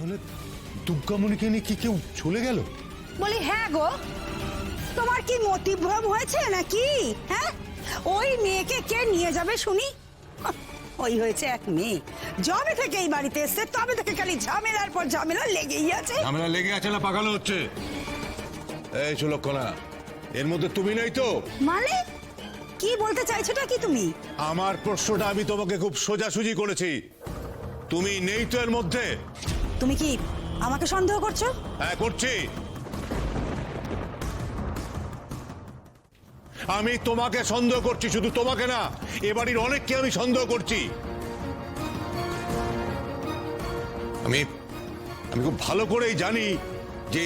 তাহলে দুর্গামণিকে নিয়ে কি কেউ চলে গেল? বলি হ্যাঁ গো, তোমার কি মতিভ্রম হয়েছে নাকি? হ্যাঁ, ওই মেয়েকে কে নিয়ে যাবে শুনি? ওই হয়েছে এক মেয়ে, যবে থেকে এই বাড়িতে এসছে তবে থেকে খালি ঝামেলার পর ঝামেলা লেগেই আছে। ঝামেলা লেগে আছে না পাকানো হচ্ছে? এই সুলক্ষণা, এর মধ্যে তুমি নেই তো? মানে কি বলতে চাইছোটা কি তুমি? আমার প্রশ্নটা আমি তোমাকে খুব সোজাসুজি করেছি, তুমি নেই তো এর মধ্যে? তুমি কি আমাকে সন্দেহ করছো? হ্যাঁ করছি। আমি তোমাকে সন্দেহ করছি, শুধু তোমাকে না, এ বাড়ির অনেককে আমি সন্দেহ করছি। আমি খুব ভালো করেই জানি যে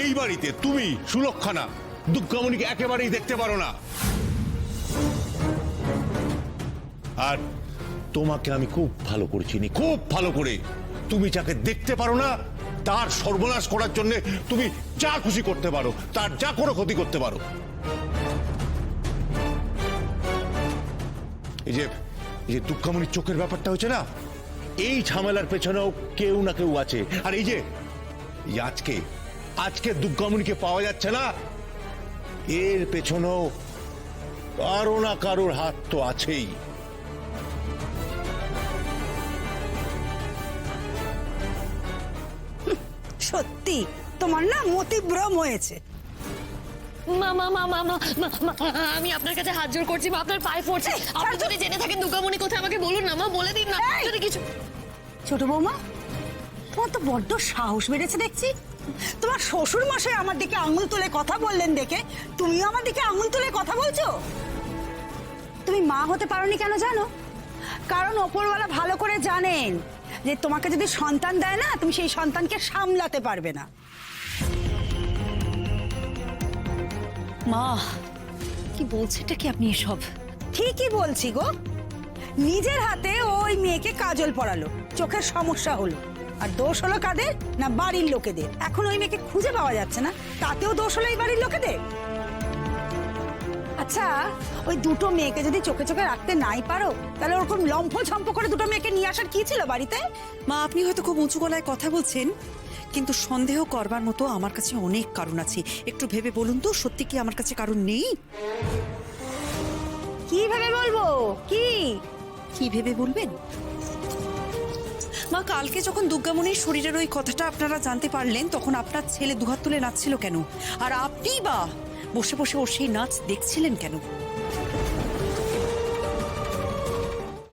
এই বাড়িতে তুমি সুলক্ষণা দুর্গামণিকে একেবারেই দেখতে পারো না। আর তোমাকে আমি খুব ভালো করে চিনি, খুব ভালো করে। তুমি যাকে দেখতে পারো না তার সর্বনাশ করার জন্য তুমি যা খুশি করতে পারো, তার যা কোনো ক্ষতি করতে পারো। এই যে দুর্গামণির চোখের ব্যাপারটা হচ্ছে না, এই ঝামেলার পেছনেও কেউ না কেউ আছে। আর এই যে আজকে দুর্গামণিকে পাওয়া যাচ্ছে না, এর পেছনেও কারো না কারোর হাত তো আছেই। সত্যি তোমার না মতিভ্রম হয়েছে। মা মা মা মা মা মা, আমি আপনার কাছে হাত জোড় করছি, মা আপনার পায়ে পড়ছে। আপনি যদি জেনে থাকেন দুর্গামণি কোথায় আমাকে বলুন না মা, বলে দিন না যদি কিছু। ছোট বৌমা, তোমার তো বড্ড সাহস বেড়েছে দেখছি। তোমার শ্বশুর মশাই আমার দিকে আঙুল তুলে কথা বললেন দেখে তুমিও আমার দিকে আঙুল তুলে কথা বলছো? তুমি মা হতে পারোনি কেন জানো? কারণ ওপরওয়ালা ভালো করে জানেন যে তোমাকে যদি সন্তান দেয় না, তুমি সেই সন্তানকে সামলাতে পারবে না। মা কি বলছেনটা কি আপনি এসব? ঠিকই বলছি গো, নিজের হাতে ওই মেয়েকে কাজল পরালো, চোখের সমস্যা হলো, আর দোষ হলো কাদের? না বাড়ির লোকেদের। এখন ওই মেয়েকে খুঁজে পাওয়া যাচ্ছে না, তাতেও দোষ হলো এই বাড়ির লোকেদের। আচ্ছা, ওই দুটো মেয়েকে যদি চোখে চোখে রাখতে নাই পারো, তাহলে ওরকম লম্ফ ঝম্প করে দুটো মেয়েকে নিয়ে আসার কি ছিল বাড়িতে? মা, আপনি হয়তো খুব উঁচু গলায় কথা বলছেন, কিন্তু সন্দেহ করবার মতো আমার কাছে অনেক কারণ আছে। একটু ভেবে বলুন তো, সত্যি কি আমার কাছে কারণ নেই? কি ভেবে বলবো? কি ভেবে বলবেন? মা, কালকে যখন দুর্গামণির শরীরের ওই কথাটা আপনারা জানতে পারলেন, তখন আপনার ছেলে দুহাত তুলে নাচছিল কেন? আর আপনি বা বসে বসে ওর সেই নাচ দেখছিলেন কেন?